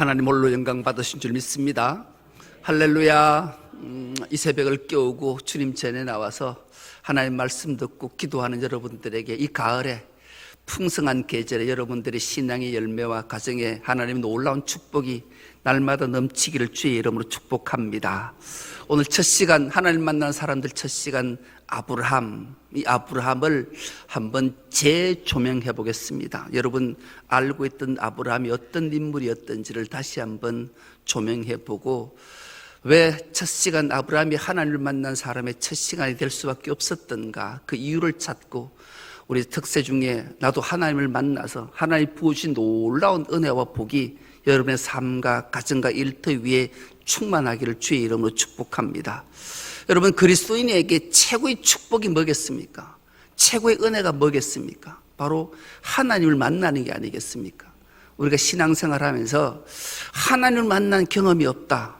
하나님 홀로 영광 받으신 줄 믿습니다. 할렐루야. 이 새벽을 깨우고 주님 전에 나와서 하나님 말씀 듣고 기도하는 여러분들에게 이 가을에 풍성한 계절에 여러분들의 신앙의 열매와 가정에 하나님의 놀라운 축복이 날마다 넘치기를 주의 이름으로 축복합니다. 오늘 첫 시간 하나님 만나는 사람들 첫 시간 아브라함, 이 아브라함을 한번 재조명해 보겠습니다. 여러분 알고 있던 아브라함이 어떤 인물이었던지를 다시 한번 조명해 보고 왜 첫 시간 아브라함이 하나님을 만난 사람의 첫 시간이 될 수밖에 없었던가 그 이유를 찾고 우리 특세 중에 나도 하나님을 만나서 하나님 부으신 놀라운 은혜와 복이 여러분의 삶과 가정과 일터 위에 충만하기를 주의 이름으로 축복합니다. 여러분 그리스도인에게 최고의 축복이 뭐겠습니까? 최고의 은혜가 뭐겠습니까? 바로 하나님을 만나는 게 아니겠습니까? 우리가 신앙생활하면서 하나님을 만난 경험이 없다.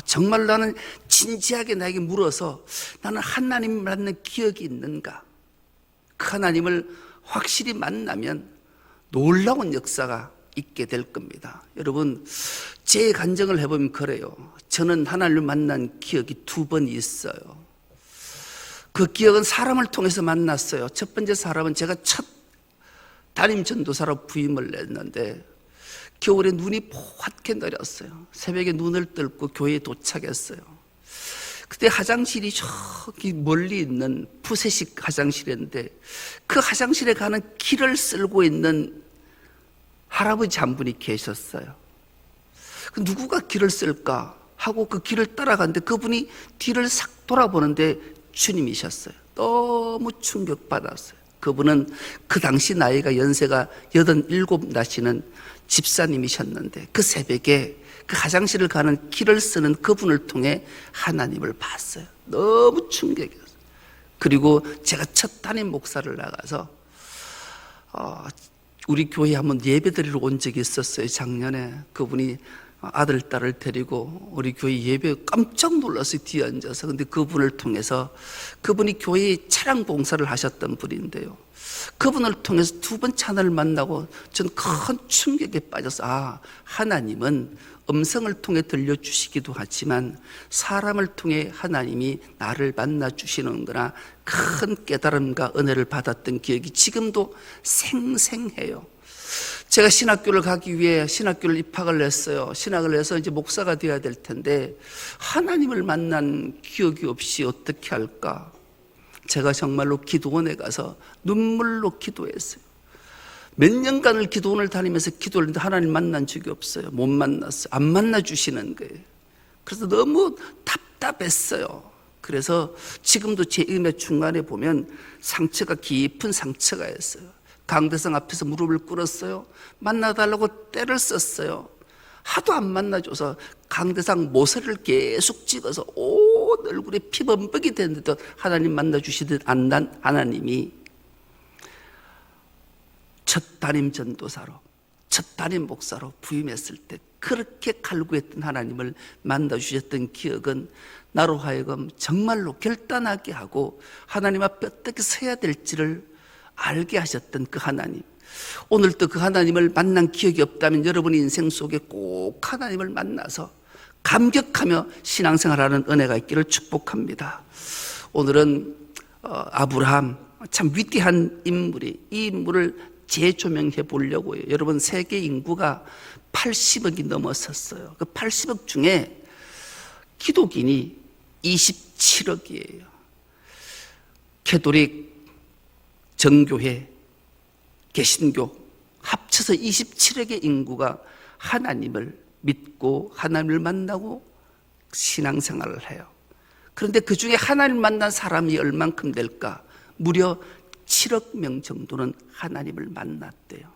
정말 나는 진지하게 나에게 물어서 나는 하나님을 만난 기억이 있는가? 그 하나님을 확실히 만나면 놀라운 역사가 있게 될 겁니다. 여러분 제 간증을 해보면 그래요. 저는 하나님을 만난 기억이 2번 있어요. 그 기억은 사람을 통해서 만났어요. 첫 번째 사람은 제가 첫 담임 전도사로 부임을 했는데 겨울에 눈이 포얗게 내렸어요. 새벽에 눈을 뜰고 교회에 도착했어요. 그때 화장실이 저기 멀리 있는 푸세식 화장실인데 그 화장실에 가는 길을 쓸고 있는 할아버지 한 분이 계셨어요. 누구가 길을 쓸까 하고 그 길을 따라갔는데 그분이 뒤를 싹 돌아보는데 주님이셨어요. 너무 충격받았어요. 그분은 그 당시 나이가 연세가 87 나시는 집사님이셨는데 그 새벽에 그 화장실을 가는 길을 쓰는 그분을 통해 하나님을 봤어요. 너무 충격이었어요. 그리고 제가 첫 담임 목사를 나가서 우리 교회에 한번 예배드리러 온 적이 있었어요. 작년에 그분이 아들, 딸을 데리고 우리 교회 예배에 깜짝 놀랐어요. 뒤에 앉아서. 근데 그분을 통해서 그분이 교회에 차량 봉사를 하셨던 분인데요. 그분을 통해서 2번째 하나님을 만나고 전 큰 충격에 빠져서 하나님은 음성을 통해 들려주시기도 하지만 사람을 통해 하나님이 나를 만나주시는구나 큰 깨달음과 은혜를 받았던 기억이 지금도 생생해요. 제가 신학교를 가기 위해 신학교를 입학을 했어요. 신학을 해서 이제 목사가 되어야 될 텐데 하나님을 만난 기억이 없이 어떻게 할까? 제가 정말로 기도원에 가서 눈물로 기도했어요. 몇 년간을 기도원을 다니면서 기도를 했는데 하나님 만난 적이 없어요. 못 만났어요. 안 만나주시는 거예요. 그래서 너무 답답했어요. 그래서 지금도 제 삶의 중간에 보면 상처가 깊은 상처가 있어요. 강대상 앞에서 무릎을 꿇었어요. 만나달라고 때를 썼어요. 하도 안 만나줘서 강대상 모서리를 계속 찍어서 온 얼굴에 피범벅이 됐는데도 하나님 만나주시듯 안난 하나님이 첫 담임 전도사로 첫 담임 목사로 부임했을 때 그렇게 갈구했던 하나님을 만나주셨던 기억은 나로 하여금 정말로 결단하게 하고 하나님 앞에 어떻게 서야 될지를 알게 하셨던 그 하나님, 오늘도 그 하나님을 만난 기억이 없다면 여러분의 인생 속에 꼭 하나님을 만나서 감격하며 신앙생활하는 은혜가 있기를 축복합니다. 오늘은 아브라함 참 위대한 인물이 이 인물을 재조명해 보려고요. 여러분 세계 인구가 80억이 넘었었어요. 그 80억 중에 기독인이 27억이에요. 캐톨릭, 정교회, 개신교 합쳐서 27억의 인구가 하나님을 믿고 하나님을 만나고 신앙생활을 해요. 그런데 그 중에 하나님을 만난 사람이 얼만큼 될까? 무려 7억 명 정도는 하나님을 만났대요.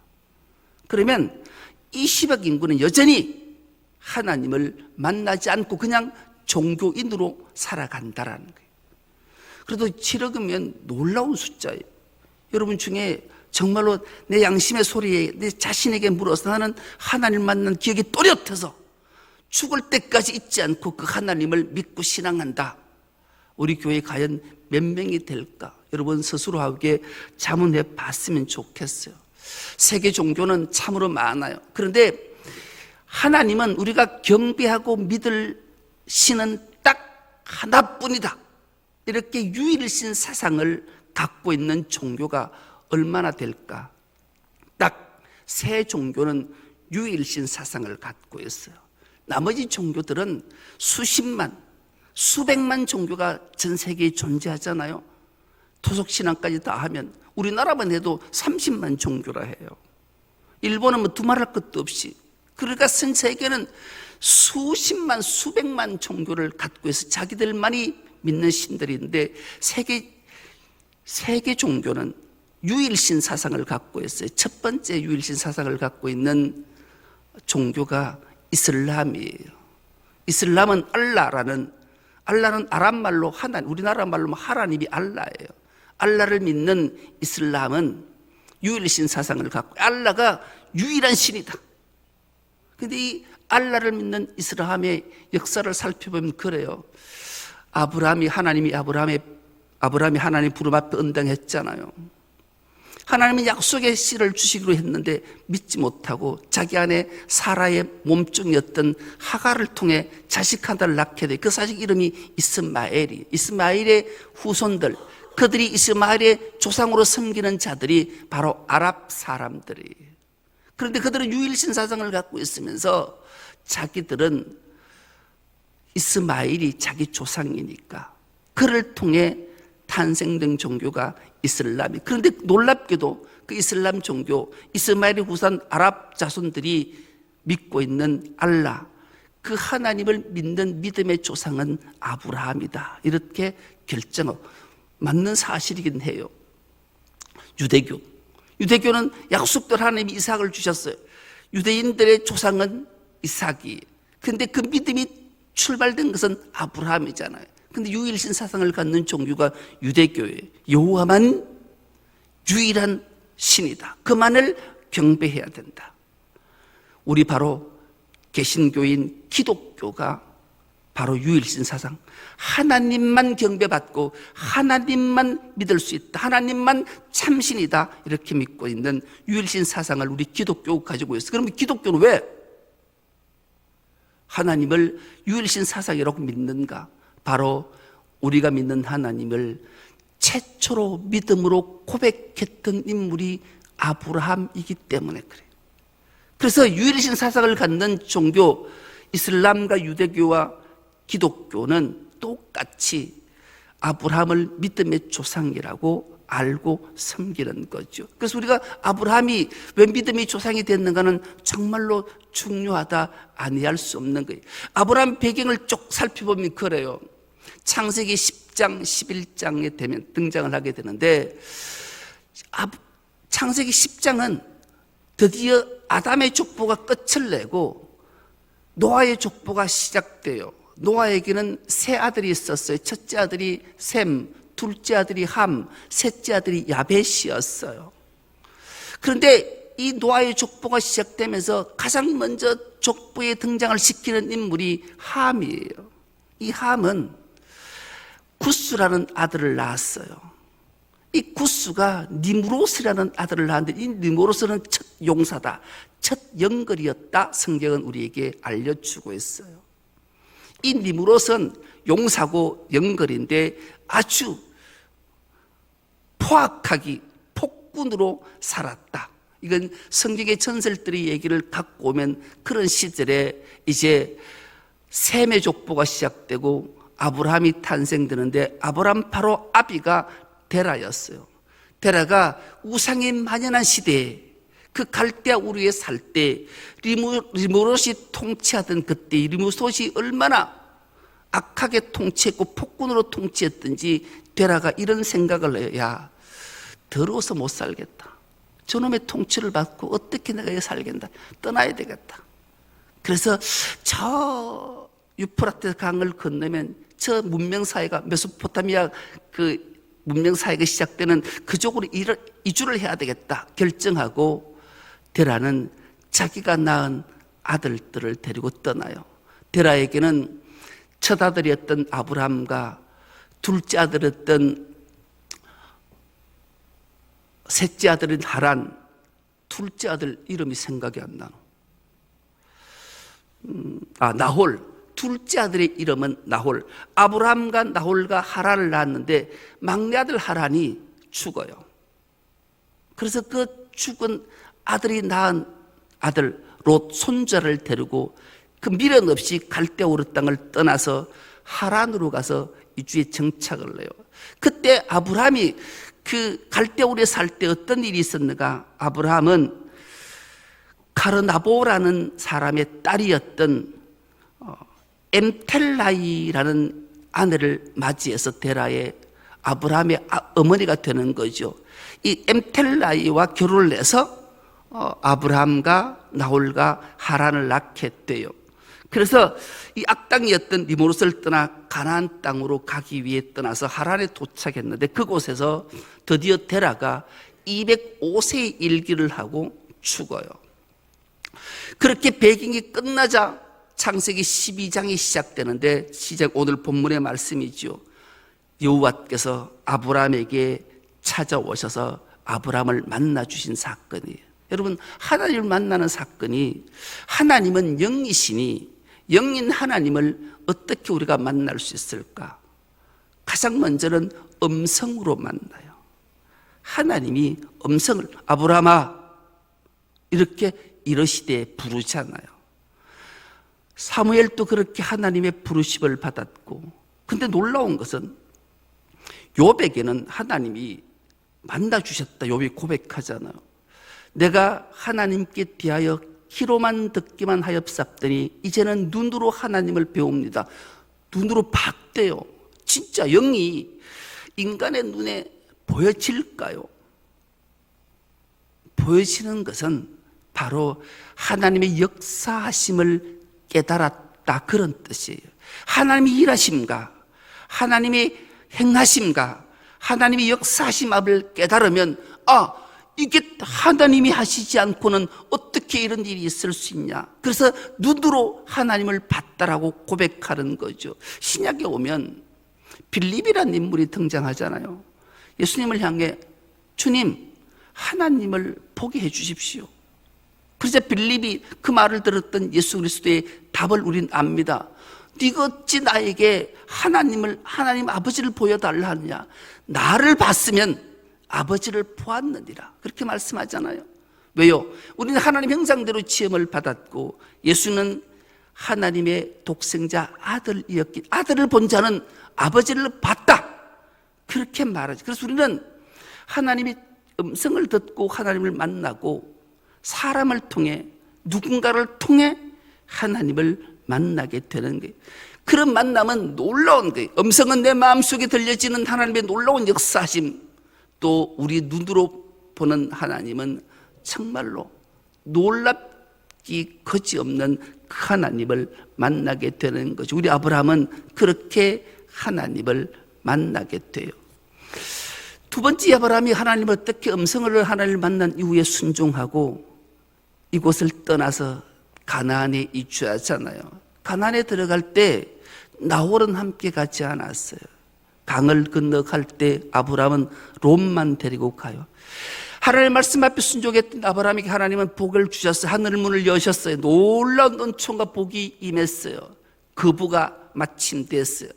그러면 20억 인구는 여전히 하나님을 만나지 않고 그냥 종교인으로 살아간다라는 거예요. 그래도 7억이면 놀라운 숫자예요. 여러분 중에 정말로 내 양심의 소리에 내 자신에게 물어서 나는 하나님을 만난 기억이 또렷해서 죽을 때까지 잊지 않고 그 하나님을 믿고 신앙한다. 우리 교회에 과연 몇 명이 될까? 여러분 스스로에게 자문해 봤으면 좋겠어요. 세계 종교는 참으로 많아요. 그런데 하나님은 우리가 경배하고 믿을 신은 딱 하나뿐이다, 이렇게 유일신 사상을 갖고 있는 종교가 얼마나 될까? 딱 세 종교는 유일신 사상을 갖고 있어요. 나머지 종교들은 수십만, 수백만 종교가 전 세계에 존재하잖아요. 토속신앙까지 다 하면 우리나라만 해도 30만 종교라 해요. 일본은 뭐 두말할 것도 없이. 그러니까 전 세계는 수십만, 수백만 종교를 갖고 있어 자기들만이 믿는 신들인데, 세계 종교는 유일신 사상을 갖고 있어요. 첫 번째 유일신 사상을 갖고 있는 종교가 이슬람이에요. 이슬람은 알라는 아랍말로 하나님, 우리나라 말로 하나님이 알라예요. 알라를 믿는 이슬람은 유일신 사상을 갖고, 알라가 유일한 신이다. 근데 이 알라를 믿는 이슬람의 역사를 살펴보면 그래요. 아브라함이 하나님 부름 앞에 응당했잖아요. 하나님은 약속의 씨를 주시기로 했는데 믿지 못하고 자기 안에 사라의 몸종이었던 하갈을 통해 자식 하나를 낳게 돼. 그 자식 이름이 이스마엘의 후손들, 그들이 이스마엘의 조상으로 섬기는 자들이 바로 아랍 사람들이에요. 그런데 그들은 유일신 사상을 갖고 있으면서 자기들은 이스마엘이 자기 조상이니까 그를 통해 탄생된 종교가 이슬람이. 그런데 놀랍게도 그 이슬람 종교, 이스마엘의 후손 아랍 자손들이 믿고 있는 알라, 그 하나님을 믿는 믿음의 조상은 아브라함이다, 이렇게 결정하고, 맞는 사실이긴 해요. 유대교는 약속대로 하나님이 이삭을 주셨어요. 유대인들의 조상은 이삭이. 근데 그 믿음이 출발된 것은 아브라함이잖아요. 근데 유일신 사상을 갖는 종교가 유대교예요. 여호와만 유일한 신이다. 그만을 경배해야 된다. 우리 바로 개신교인 기독교가 바로 유일신 사상, 하나님만 경배받고 하나님만 믿을 수 있다, 하나님만 참신이다, 이렇게 믿고 있는 유일신 사상을 우리 기독교가 가지고 있어요. 그러면 기독교는 왜 하나님을 유일신 사상이라고 믿는가? 바로 우리가 믿는 하나님을 최초로 믿음으로 고백했던 인물이 아브라함이기 때문에 그래요. 그래서 유일신 사상을 갖는 종교, 이슬람과 유대교와 기독교는 똑같이 아브라함을 믿음의 조상이라고 알고 섬기는 거죠. 그래서 우리가 아브라함이 왜 믿음의 조상이 됐는가는 정말로 중요하다, 아니할 수 없는 거예요. 아브라함 배경을 쭉 살펴보면 그래요. 창세기 10장, 11장에 되면 등장을 하게 되는데, 창세기 10장은 드디어 아담의 족보가 끝을 내고 노아의 족보가 시작돼요. 노아에게는 세 아들이 있었어요. 첫째 아들이 셈, 둘째 아들이 함, 셋째 아들이 야벳이었어요. 그런데 이 노아의 족보가 시작되면서 가장 먼저 족보에 등장을 시키는 인물이 함이에요. 이 함은 구스라는 아들을 낳았어요. 이 구스가 니므롯이라는 아들을 낳았는데, 이 니므롯은 첫 용사다, 첫 영걸이었다, 성경은 우리에게 알려주고 있어요. 이 니므롯은 용사고 영걸인데 아주 포악하기, 폭군으로 살았다. 이건 성경의 전설들의 얘기를 갖고 오면 그런 시절에 이제 셈의 족보가 시작되고 아브라함이 탄생되는데, 아브라함 바로 아비가 데라였어요. 데라가 우상에 만연한 시대에, 그 갈대아 우르에 살 때 리므롯이 통치하던 그때 리므롯이 얼마나 악하게 통치했고 폭군으로 통치했든지 데라가 이런 생각을 해요. 야, 더러워서 못 살겠다. 저놈의 통치를 받고 어떻게 내가 여기 살겠다. 떠나야 되겠다. 그래서 저 유프라테 강을 건너면 저 문명사회가, 메소포타미아 그 문명사회가 시작되는 그쪽으로 이주를 해야 되겠다 결정하고, 데라는 자기가 낳은 아들들을 데리고 떠나요. 데라에게는 첫 아들이었던 아브라함과 둘째 아들이었던 셋째 아들인 하란, 둘째 아들 이름이 생각이 안 나노. 나홀, 둘째 아들의 이름은 나홀. 아브라함과 나홀과 하란을 낳았는데 막내 아들 하란이 죽어요. 그래서 그 죽은 아들이 낳은 아들 롯 손자를 데리고 그 미련 없이 갈대우르 땅을 떠나서 하란으로 가서 이주에 정착을 해요. 그때 아브라함이 그 갈대우르에 살 때 어떤 일이 있었는가? 아브라함은 가르나보라는 사람의 딸이었던 엠텔라이라는 아내를 맞이해서 데라의 아브라함의 어머니가 되는 거죠. 이 엠텔라이와 결혼을 해서 아브라함과 나홀과 하란을 낳게 돼요. 그래서 이 악당이었던 니므롯을 떠나 가나안 땅으로 가기 위해 떠나서 하란에 도착했는데 그곳에서 드디어 데라가 205세의 일기를 하고 죽어요. 그렇게 배경이 끝나자 창세기 12장이 시작되는데 시작 오늘 본문의 말씀이죠. 여호와께서 아브라함에게 찾아오셔서 아브라함을 만나 주신 사건이에요. 여러분, 하나님을 만나는 사건이, 하나님은 영이시니 영인 하나님을 어떻게 우리가 만날 수 있을까? 가장 먼저는 음성으로 만나요. 하나님이 음성을 아브라함아 이렇게 이러시되 부르잖아요. 사무엘도 그렇게 하나님의 부르심을 받았고, 근데 놀라운 것은 욥에게는 하나님이 만나 주셨다. 욥이 고백하잖아요. 내가 하나님께 대하여 귀로만 듣기만 하였사더니 이제는 눈으로 하나님을 배웁니다. 눈으로 봤대요. 진짜 영이 인간의 눈에 보여질까요? 보여지는 것은 바로 하나님의 역사하심을 깨달았다, 그런 뜻이에요. 하나님의 일하심과 하나님의 행하심과 하나님의 역사하심을 깨달으면 이게 하나님이 하시지 않고는 어떻게 이런 일이 있을 수 있냐. 그래서 눈으로 하나님을 봤다라고 고백하는 거죠. 신약에 오면 빌립이라는 인물이 등장하잖아요. 예수님을 향해 주님, 하나님을 보게 해 주십시오. 그래서 빌립이 그 말을 들었던 예수 그리스도의 답을 우린 압니다. 네가 어찌 나에게 하나님 아버지를 보여달라 하느냐. 나를 봤으면 아버지를 보았느니라, 그렇게 말씀하잖아요. 왜요? 우리는 하나님 형상대로 지음을 받았고 예수는 하나님의 독생자 아들이었기, 아들을 본 자는 아버지를 봤다, 그렇게 말하죠. 그래서 우리는 하나님의 음성을 듣고 하나님을 만나고 사람을 통해, 누군가를 통해 하나님을 만나게 되는 거예요. 그런 만남은 놀라운 거예요. 음성은 내 마음속에 들려지는 하나님의 놀라운 역사심, 또 우리 눈으로 보는 하나님은 정말로 놀랍기 거지없는 그 하나님을 만나게 되는 거죠. 우리 아브라함은 그렇게 하나님을 만나게 돼요. 두 번째, 아브라함이 하나님을 어떻게 음성을 하나님을 만난 이후에 순종하고 이곳을 떠나서 가나안에 이주하잖아요. 가나안에 들어갈 때 나홀은 함께 가지 않았어요. 강을 건너갈 때 아브라함은 롯만 데리고 가요. 하나님의 말씀 앞에 순종했던 아브라함에게 하나님은 복을 주셨어요. 하늘 문을 여셨어요. 놀라운 은총과 복이 임했어요. 거부가 마침 됐어요.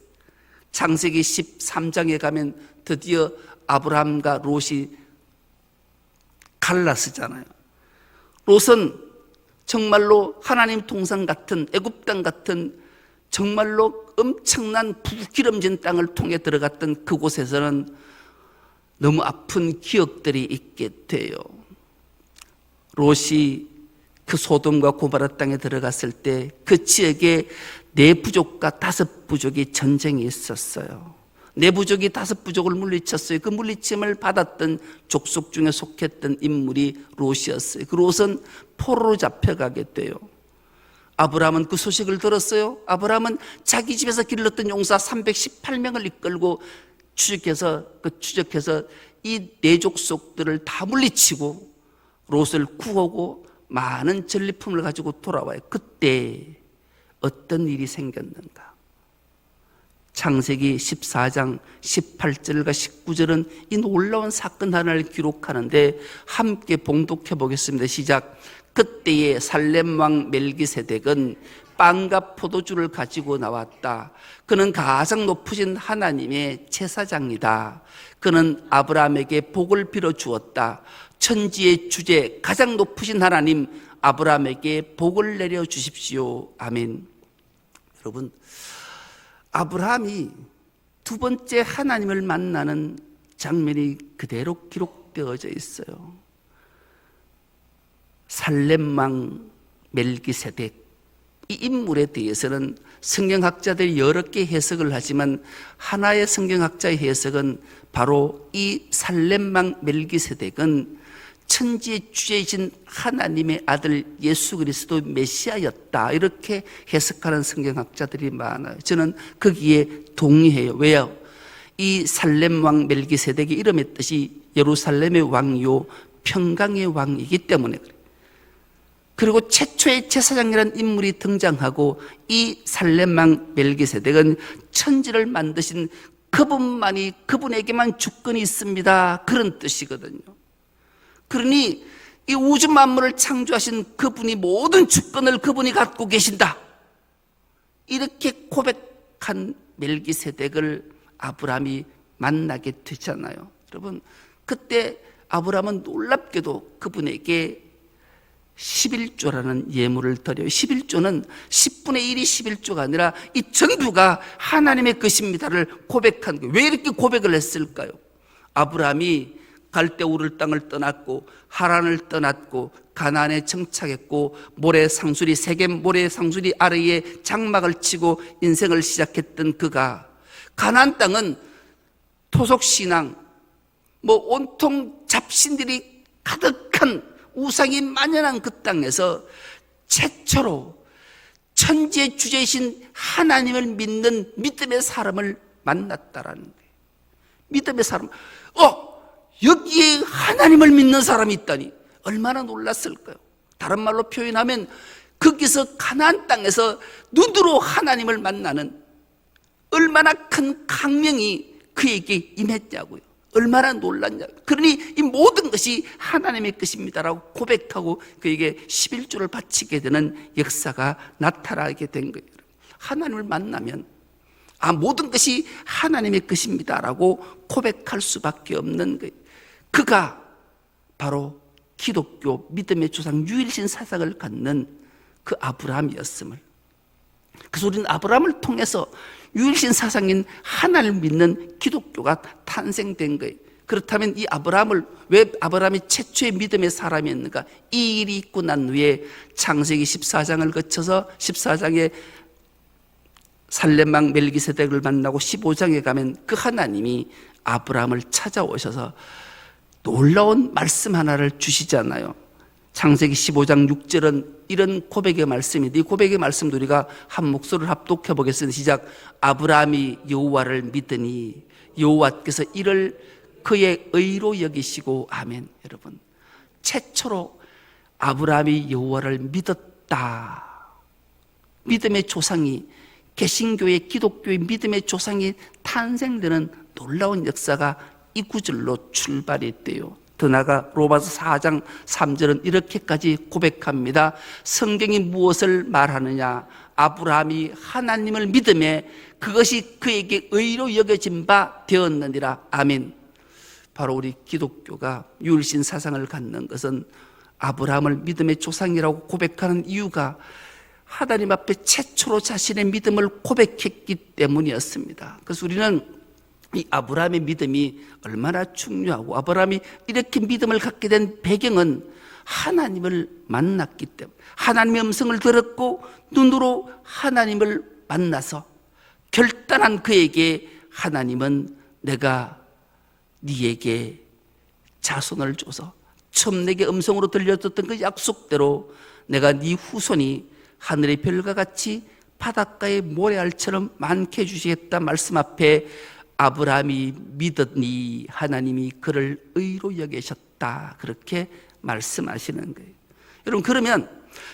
창세기 13장에 가면 드디어 아브라함과 롯이 갈라서잖아요. 롯은 정말로 하나님 동산 같은, 애굽 땅 같은 정말로 엄청난 부기름진 땅을 통해 들어갔던 그곳에서는 너무 아픈 기억들이 있게 돼요. 롯이 그 소돔과 고모라 땅에 들어갔을 때 그 지역에 4부족과 5부족이 전쟁이 있었어요. 4부족이 5부족을 물리쳤어요. 그 물리침을 받았던 족속 중에 속했던 인물이 롯이었어요. 그 롯은 포로로 잡혀가게 돼요. 아브라함은 그 소식을 들었어요. 아브라함은 자기 집에서 길렀던 용사 318명을 이끌고 추적해서 이 4족속들을 다 물리치고 롯을 구하고 많은 전리품을 가지고 돌아와요. 그때 어떤 일이 생겼는가? 창세기 14장 18절과 19절은 이 놀라운 사건 하나를 기록하는데 함께 봉독해 보겠습니다. 시작. 그때의 살렘 왕 멜기세덱은 빵과 포도주를 가지고 나왔다. 그는 가장 높으신 하나님의 제사장이다. 그는 아브라함에게 복을 빌어 주었다. 천지의 주제 가장 높으신 하나님 아브라함에게 복을 내려 주십시오. 아멘. 여러분, 아브라함이 두 번째 하나님을 만나는 장면이 그대로 기록되어져 있어요. 살렘왕 멜기세덱, 이 인물에 대해서는 성경학자들이 여러 개 해석을 하지만 하나의 성경학자의 해석은 바로 이 살렘왕 멜기세덱은 천지의 주제이신 하나님의 아들 예수 그리스도 메시아였다, 이렇게 해석하는 성경학자들이 많아요. 저는 거기에 동의해요. 왜요? 이 살렘왕 멜기세덱의 이름의 뜻이 예루살렘의 왕이요 평강의 왕이기 때문에 그래요. 그리고 최초의 제사장이라는 인물이 등장하고 이 살렘왕 멜기세덱은 천지를 만드신 그분만이, 그분에게만 주권이 있습니다, 그런 뜻이거든요. 그러니 이 우주 만물을 창조하신 그분이 모든 주권을 그분이 갖고 계신다, 이렇게 고백한 멜기세덱을 아브라함이 만나게 되잖아요. 여러분, 그때 아브라함은 놀랍게도 그분에게 11조라는 예물을 드려요. 11조는 10분의 1이 11조가 아니라 이 전부가 하나님의 것입니다를 고백한 거예요. 왜 이렇게 고백을 했을까요? 아브라함이 갈대우를 땅을 떠났고 하란을 떠났고 가나안에 정착했고 모래상수리, 세겜 모래상수리 아래에 장막을 치고 인생을 시작했던 그가, 가나안 땅은 토속신앙, 온통 잡신들이 가득한 우상이 만연한 그 땅에서 최초로 천지의 주제이신 하나님을 믿는 믿음의 사람을 만났다라는 거예요. 믿음의 사람, 여기에 하나님을 믿는 사람이 있다니 얼마나 놀랐을까요? 다른 말로 표현하면 거기서 가나안 땅에서 눈으로 하나님을 만나는 얼마나 큰 강명이 그에게 임했냐고요. 얼마나 놀랐냐. 그러니 이 모든 것이 하나님의 것입니다라고 고백하고 그에게 11조를 바치게 되는 역사가 나타나게 된 거예요. 하나님을 만나면 모든 것이 하나님의 것입니다라고 고백할 수밖에 없는 거예요. 그가 바로 기독교 믿음의 조상 유일신 사상을 갖는 그 아브라함이었음을, 그래서 우리는 아브라함을 통해서 유일신 사상인 하나님을 믿는 기독교가 탄생된 거예요. 그렇다면 이 아브라함을, 왜 아브라함이 최초의 믿음의 사람이었는가? 이 일이 있고 난 후에 창세기 14장을 거쳐서 14장에 살렘왕 멜기세덱을 만나고 15장에 가면 그 하나님이 아브라함을 찾아오셔서 놀라운 말씀 하나를 주시잖아요. 창세기 15장 6절은 이런 고백의 말씀인데, 이 고백의 말씀도 우리가 한 목소리를 합독해 보겠습니다. 시작. 아브라함이 여호와를 믿으니 여호와께서 이를 그의 의로 여기시고. 아멘. 여러분, 최초로 아브라함이 여호와를 믿었다. 믿음의 조상이, 개신교의 기독교의 믿음의 조상이 탄생되는 놀라운 역사가 이 구절로 출발이 돼요. 더 나아가 로마서 4장 3절은 이렇게까지 고백합니다. 성경이 무엇을 말하느냐? 아브라함이 하나님을 믿음에 그것이 그에게 의로 여겨진 바 되었느니라. 아멘. 바로 우리 기독교가 유일신 사상을 갖는 것은 아브라함을 믿음의 조상이라고 고백하는 이유가 하나님 앞에 최초로 자신의 믿음을 고백했기 때문이었습니다. 그래서 우리는 이 아브라함의 믿음이 얼마나 중요하고, 아브라함이 이렇게 믿음을 갖게 된 배경은 하나님을 만났기 때문에, 하나님의 음성을 들었고 눈으로 하나님을 만나서 결단한 그에게 하나님은 내가 네에게 자손을 줘서 처음 내게 음성으로 들려줬던 그 약속대로 내가 네 후손이 하늘의 별과 같이 바닷가의 모래알처럼 많게 해주시겠다 말씀 앞에 아브라함이 믿었니 하나님이 그를 의로 여기셨다, 그렇게 말씀하시는 거예요. 여러분, 그러면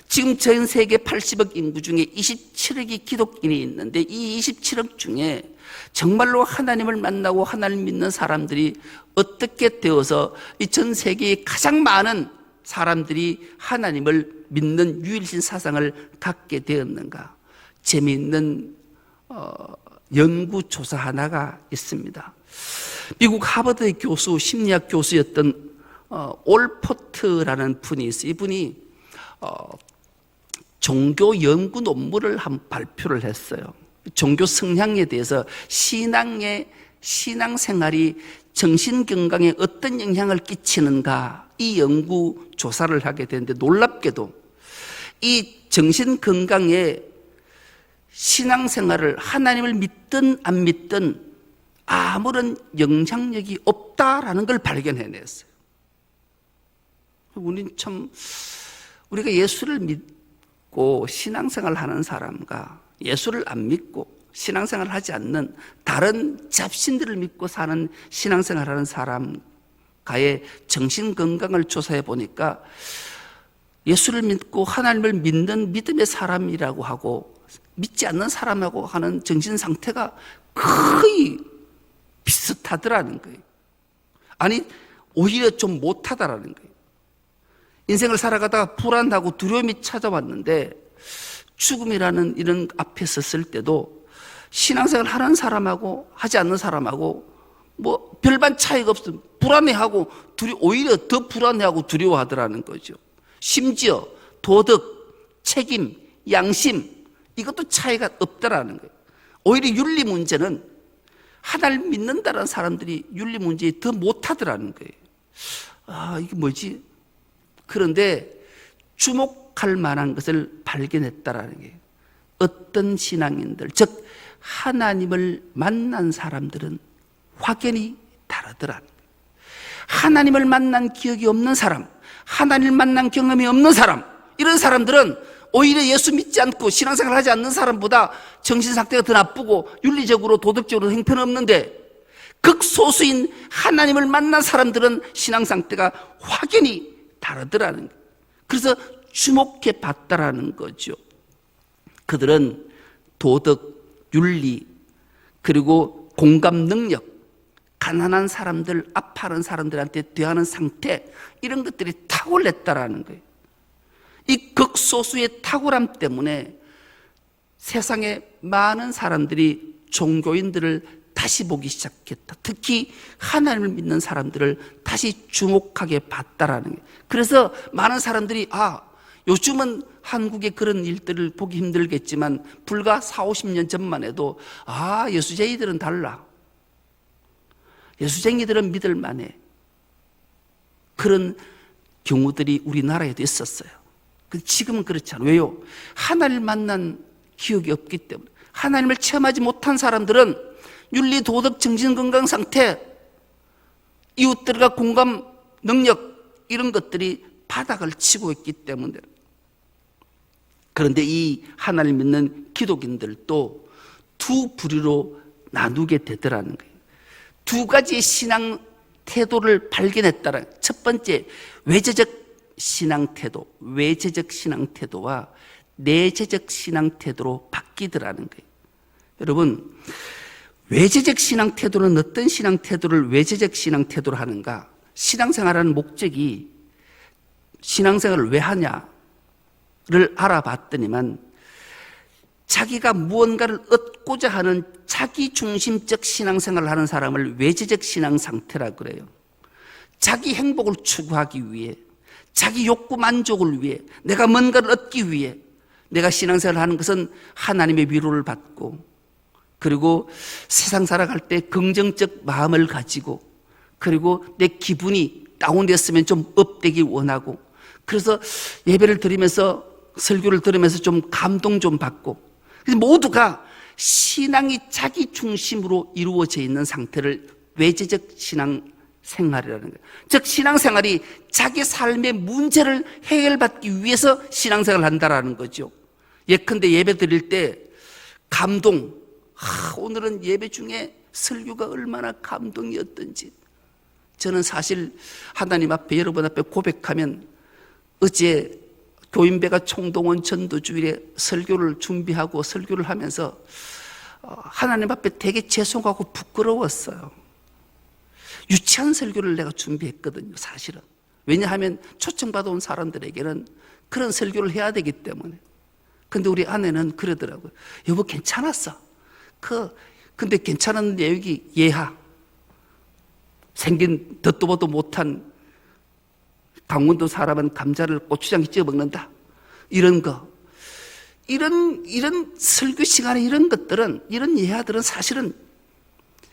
지금 전 세계 80억 인구 중에 27억이 기독인이 있는데 이 27억 중에 정말로 하나님을 만나고 하나님을 믿는 사람들이 어떻게 되어서 이 전 세계의 가장 많은 사람들이 하나님을 믿는 유일신 사상을 갖게 되었는가? 재미있는 연구조사 하나가 있습니다. 미국 하버드 교수, 심리학 교수였던 올포트라는 분이 있어요. 이분이 종교 연구 논문을 한 발표를 했어요. 종교 성향에 대해서 신앙생활이 정신건강에 어떤 영향을 끼치는가, 이 연구 조사를 하게 되는데, 놀랍게도 이 정신건강에 신앙생활을, 하나님을 믿든 안 믿든 아무런 영향력이 없다라는 걸 발견해냈어요. 우리가 예수를 믿고 신앙생활을 하는 사람과 예수를 안 믿고 신앙생활을 하지 않는 다른 잡신들을 믿고 사는 신앙생활을 하는 사람과의 정신건강을 조사해 보니까 예수를 믿고 하나님을 믿는 믿음의 사람이라고 하고 믿지 않는 사람하고 하는 정신상태가 거의 비슷하더라는 거예요. 아니, 오히려 좀 못하다라는 거예요. 인생을 살아가다가 불안하고 두려움이 찾아왔는데, 죽음이라는 이런 앞에 섰을 때도 신앙생활 하는 사람하고 하지 않는 사람하고 뭐 별반 차이가 없어요. 불안해하고 오히려 더 불안해하고 두려워하더라는 거죠. 심지어 도덕, 책임, 양심, 이것도 차이가 없다라는 거예요. 오히려 윤리 문제는 하나님 믿는다는 사람들이 윤리 문제에 더 못하더라는 거예요. 아, 이게 뭐지? 그런데 주목할 만한 것을 발견했다라는 게, 어떤 신앙인들, 즉 하나님을 만난 사람들은 확연히 다르더라는 거예요. 하나님을 만난 기억이 없는 사람, 하나님을 만난 경험이 없는 사람, 이런 사람들은 오히려 예수 믿지 않고 신앙생활 하지 않는 사람보다 정신상태가 더 나쁘고 윤리적으로 도덕적으로 형편없는데, 극소수인 하나님을 만난 사람들은 신앙상태가 확연히 다르더라는 거예요. 그래서 주목해 봤다라는 거죠. 그들은 도덕, 윤리, 그리고 공감 능력, 가난한 사람들, 아파하는 사람들한테 대하는 상태, 이런 것들이 탁월했다라는 거예요. 이 극소수의 탁월함 때문에 세상에 많은 사람들이 종교인들을 다시 보기 시작했다. 특히 하나님을 믿는 사람들을 다시 주목하게 봤다라는 거예요. 그래서 많은 사람들이 요즘은 한국의 그런 일들을 보기 힘들겠지만 불과 40-50년 전만 해도 예수쟁이들은 달라. 예수쟁이들은 믿을 만해. 그런 경우들이 우리나라에도 있었어요. 지금은 그렇지 않아요. 왜요? 하나님을 만난 기억이 없기 때문에. 하나님을 체험하지 못한 사람들은 윤리, 도덕, 정신건강 상태, 이웃들과 공감 능력, 이런 것들이 바닥을 치고 있기 때문에. 그런데 이 하나님을 믿는 기독인들도 두 부류로 나누게 되더라는 거예요. 두 가지의 신앙 태도를 발견했다는, 첫 번째 외제적 신앙 태도, 외제적 신앙 태도와 내재적 신앙 태도로 바뀌더라는 거예요. 여러분, 외제적 신앙 태도는 어떤 신앙 태도를 외제적 신앙 태도로 하는가? 신앙생활하는 목적이 신앙생활을 왜 하냐를 알아봤더니만 자기가 무언가를 얻고자 하는 자기중심적 신앙생활을 하는 사람을 외제적 신앙 상태라고 그래요. 자기 행복을 추구하기 위해, 자기 욕구 만족을 위해, 내가 뭔가를 얻기 위해 내가 신앙생활을 하는 것은 하나님의 위로를 받고, 그리고 세상 살아갈 때 긍정적 마음을 가지고, 그리고 내 기분이 다운됐으면 좀 업되길 원하고, 그래서 예배를 드리면서, 설교를 들으면서 좀 감동 좀 받고, 그래서 모두가 신앙이 자기 중심으로 이루어져 있는 상태를 외제적 신앙 생활이라는 거예요. 즉 신앙생활이 자기 삶의 문제를 해결받기 위해서 신앙생활을 한다라는 거죠. 예컨대 예배 드릴 때 감동, 오늘은 예배 중에 설교가 얼마나 감동이었던지. 저는 사실 하나님 앞에, 여러분 앞에 고백하면, 어제 교인배가 총동원 전도주일에 설교를 준비하고 설교를 하면서 하나님 앞에 되게 죄송하고 부끄러웠어요. 유치한 설교를 내가 준비했거든요, 사실은. 왜냐하면 초청받아온 사람들에게는 그런 설교를 해야 되기 때문에. 근데 우리 아내는 그러더라고요. 여보, 괜찮았어. 근데 괜찮은 내용이 예하. 생긴 듣도 보도 못한 강원도 사람은 감자를 고추장에 찍어 먹는다. 이런 거. 이런 설교 시간에 이런 것들은, 이런 예하들은 사실은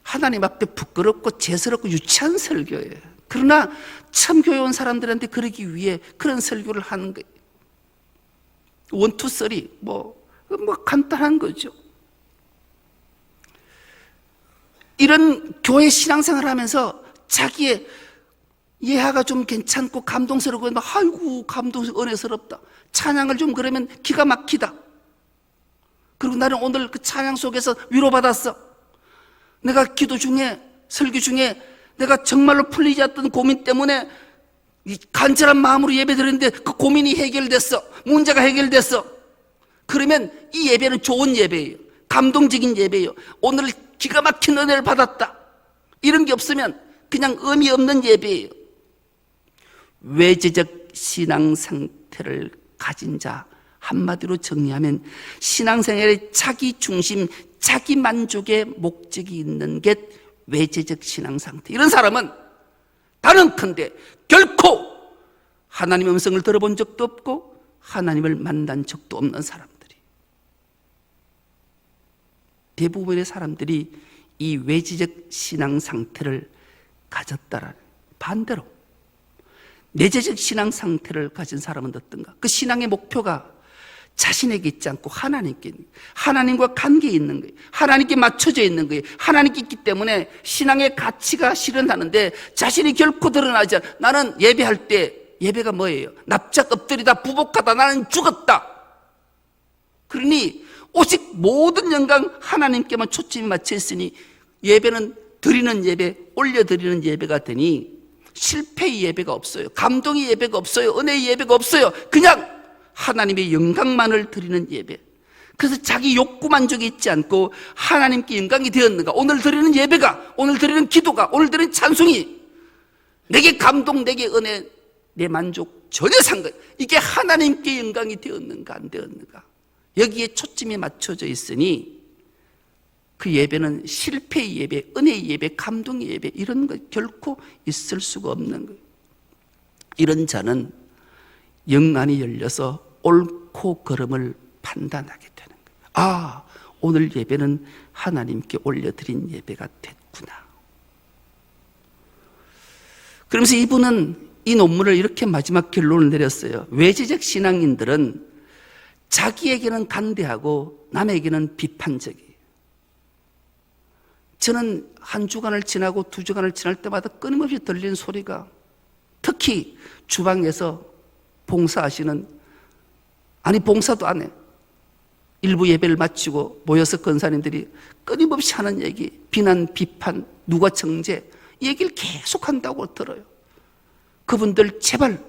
하나님 앞에 부끄럽고 죄스럽고 유치한 설교예요. 그러나 처음 교회 온 사람들한테 그러기 위해 그런 설교를 하는 거예요. 원투쓰리, 간단한 거죠. 이런 교회 신앙생활을 하면서 자기의 예하가 좀 괜찮고 감동스럽고, 아이고, 은혜스럽다. 찬양을 좀 그러면 기가 막히다. 그리고 나는 오늘 그 찬양 속에서 위로받았어. 내가 기도 중에, 설교 중에 내가 정말로 풀리지 않던 고민 때문에 간절한 마음으로 예배 드렸는데 그 고민이 해결됐어. 문제가 해결됐어. 그러면 이 예배는 좋은 예배예요. 감동적인 예배예요. 오늘 기가 막힌 은혜를 받았다. 이런 게 없으면 그냥 의미 없는 예배예요. 외제적 신앙 상태를 가진 자, 한마디로 정리하면 신앙생활의 자기 중심, 자기 만족의 목적이 있는 게 외제적 신앙 상태. 이런 사람은 단언컨대 결코 하나님의 음성을 들어본 적도 없고 하나님을 만난 적도 없는 사람들이, 대부분의 사람들이 이 외지적 신앙 상태를 가졌다라는, 반대로 내재적 신앙 상태를 가진 사람은 어떤가? 그 신앙의 목표가 자신에게 있지 않고 하나님께 있는 거예요. 하나님과 관계에 있는 거예요. 하나님께 맞춰져 있는 거예요. 하나님께 있기 때문에 신앙의 가치가 실현하는데 자신이 결코 드러나지 않아. 나는 예배할 때, 예배가 뭐예요? 납작 엎드리다, 부복하다, 나는 죽었다. 그러니 오직 모든 영광 하나님께만 초점이 맞춰 있으니 예배는 드리는 예배, 올려드리는 예배가 되니 실패의 예배가 없어요. 감동의 예배가 없어요. 은혜의 예배가 없어요. 그냥 하나님의 영광만을 드리는 예배. 그래서 자기 욕구 만족이 있지 않고 하나님께 영광이 되었는가? 오늘 드리는 예배가, 오늘 드리는 기도가, 오늘 드리는 찬송이 내게 감동, 내게 은혜, 내 만족 전혀 상관, 이게 하나님께 영광이 되었는가 안 되었는가? 여기에 초점이 맞춰져 있으니 그 예배는 실패의 예배, 은혜의 예배, 감동의 예배, 이런 것 결코 있을 수가 없는 거예요. 이런 자는 영안이 열려서 옳고 그름을 판단하게 되는 거예요. 아, 오늘 예배는 하나님께 올려드린 예배가 됐구나. 그러면서 이분은 이 논문을 이렇게 마지막 결론을 내렸어요. 외지적 신앙인들은 자기에게는 간대하고 남에게는 비판적이에요. 저는 한 주간을 지나고 두 주간을 지날 때마다 끊임없이 들리는 소리가, 특히 주방에서 봉사하시는, 아니 봉사도 안 해, 일부 예배를 마치고 모여서 권사님들이 끊임없이 하는 얘기, 비난, 비판, 누가 정죄, 이 얘기를 계속 한다고 들어요. 그분들 제발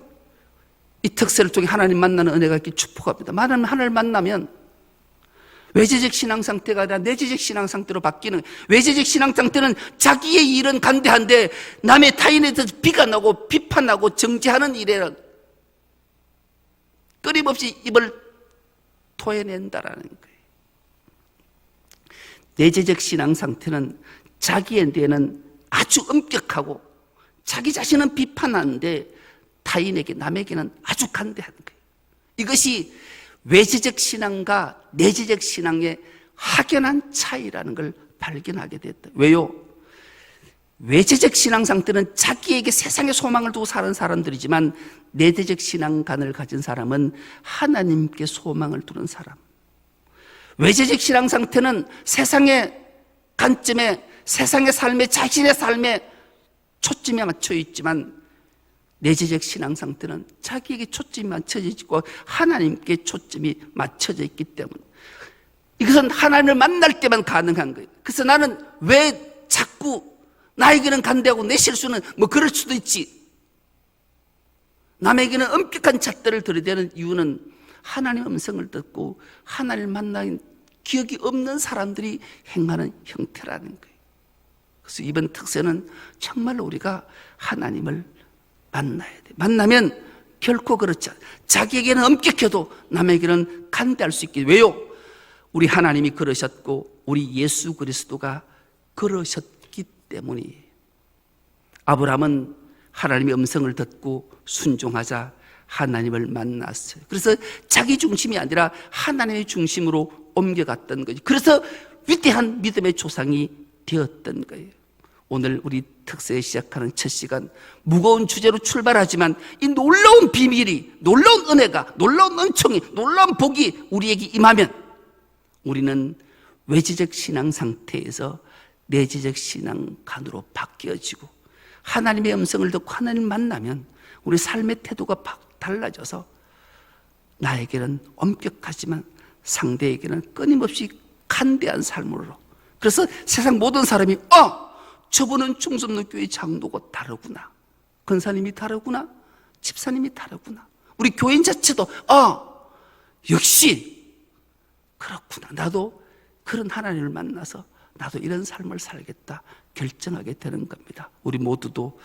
이 특세를 통해 하나님 만나는 은혜가 있게 축복합니다. 하나님을 만나면 외제적 신앙 상태가 아니라 내재적 신앙 상태로 바뀌는, 외제적 신앙 상태는 자기의 일은 간대한데 남의 타인에 대해서 비관하고 비판하고 정죄하는 일에는 끊임없이 입을 토해낸다라는 거예요. 내재적 신앙 상태는 자기에 대해는 아주 엄격하고 자기 자신은 비판하는데 타인에게, 남에게는 아주 간대하는 거예요. 이것이 외지적 신앙과 내지적 신앙의 확연한 차이라는 걸 발견하게 됐다. 왜요? 외지적 신앙 상태는 자기에게 세상의 소망을 두고 사는 사람들이지만 내재적 신앙관을 가진 사람은 하나님께 소망을 두는 사람. 외재적 신앙 상태는 세상의 관점에, 세상의 삶에, 자신의 삶에 초점이 맞춰 있지만 내재적 신앙 상태는 자기에게 초점이 맞춰져 있고 하나님께 초점이 맞춰져 있기 때문에 이것은 하나님을 만날 때만 가능한 거예요. 그래서 나는 왜 자꾸 나에게는 간대하고 내 실수는 그럴 수도 있지, 남에게는 엄격한 잣대를 들이대는 이유는 하나님의 음성을 듣고 하나님을 만난 기억이 없는 사람들이 행하는 형태라는 거예요. 그래서 이번 특세는 정말로 우리가 하나님을 만나야 돼. 만나면 결코 그렇지 않아요. 자기에게는 엄격해도 남에게는 간대할 수 있기. 왜요? 우리 하나님이 그러셨고 우리 예수 그리스도가 그러셨기 때문이에요. 아브라함은 하나님의 음성을 듣고 순종하자 하나님을 만났어요. 그래서 자기 중심이 아니라 하나님의 중심으로 옮겨갔던 거죠. 그래서 위대한 믿음의 조상이 되었던 거예요. 오늘 우리 특세에 시작하는 첫 시간, 무거운 주제로 출발하지만 이 놀라운 비밀이, 놀라운 은혜가, 놀라운 은총이, 놀라운 복이 우리에게 임하면 우리는 외지적 신앙 상태에서 내지적 신앙관으로 바뀌어지고, 하나님의 음성을 듣고 하나님을 만나면 우리 삶의 태도가 달라져서 나에게는 엄격하지만 상대에게는 끊임없이 간대한 삶으로. 그래서 세상 모든 사람이 저분은 충성로교회 장로고 다르구나, 권사님이 다르구나, 집사님이 다르구나, 우리 교인 자체도 역시 그렇구나, 나도 그런 하나님을 만나서 나도 이런 삶을 살겠다 결정하게 되는 겁니다. 우리 모두도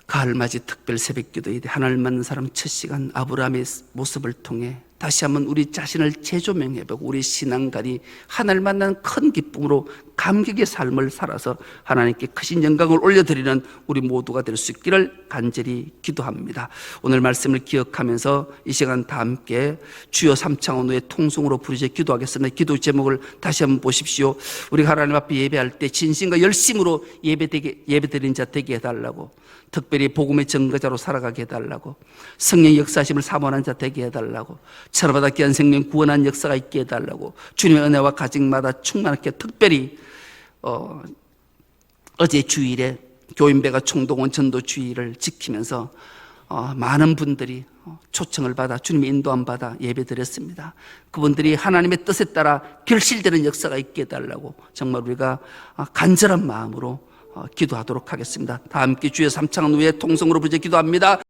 가을맞이 특별 새벽기도에 하나님을 만난 사람 첫 시간, 아브라함의 모습을 통해 다시 한번 우리 자신을 재조명해보고 우리 신앙관이 하나님을 만나는 큰 기쁨으로 감격의 삶을 살아서 하나님께 크신 영광을 올려드리는 우리 모두가 될 수 있기를 간절히 기도합니다. 오늘 말씀을 기억하면서 이 시간 다 함께 주여 삼창원 후에 통성으로 부르짖어 기도하겠습니다. 기도 제목을 다시 한번 보십시오. 우리가 하나님 앞에 예배할 때 진심과 열심으로 예배드린 자 되게 해달라고, 특별히 복음의 증거자로 살아가게 해달라고, 성령 역사심을 사모하는 자 되게 해달라고, 천하보다 귀한 생명 구원한 역사가 있게 해달라고, 주님의 은혜와 가정마다 충만하게, 특별히 어제 주일에 교인배가 총동원 전도 주일을 지키면서 많은 분들이 초청을 받아 주님의 인도함 받아 예배드렸습니다. 그분들이 하나님의 뜻에 따라 결실되는 역사가 있게 해달라고 정말 우리가 간절한 마음으로 기도하도록 하겠습니다. 다 함께 주의 삼창 후에 통성으로 부르짖어 기도합니다.